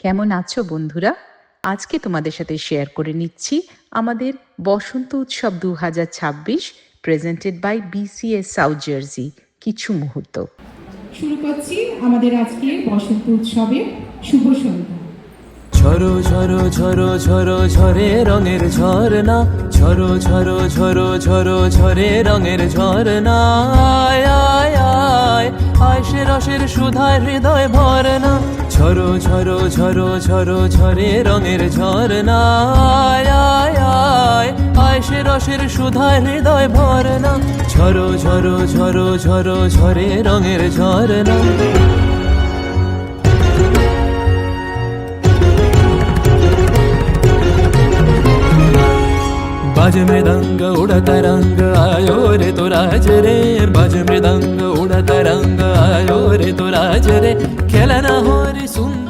কেমন আছো বন্ধুরা? আজকে তোমাদের সাথে শেয়ার করে নিচ্ছি আমাদের Basanta Utsav 2026 presented by BCS South Jersey কিছু মুহূর্ত। শুরু করছি আমাদের আজকের বসন্ত উৎসবের শুভ সন্ধ্যা। ঝরো ঝরো ঝরো ঝরো ঝরে রঙের ঝরনা, ঝরো ঝরো ঝরো ঝরো ঝরে রঙের ঝরনা। আয় আয় আয় আয় সে রসের সুধায় হৃদয় ভরনা, ঝরো ঝরো ঝরো ঝরো ঝরে রঙের ঝরনা। আয় আয় আয় আয় সে রসের সুধায় হৃদয় ভরনা, ঝরো ঝরো ঝরো ঝরো ঝরে রঙের ঝরনা। बाज मृदंग उड़ता रंग आयो रे तो राज रे, बाज मृदंग उड़ता रंग आयो रे तो राज रे, खेलना हो रे सुंदर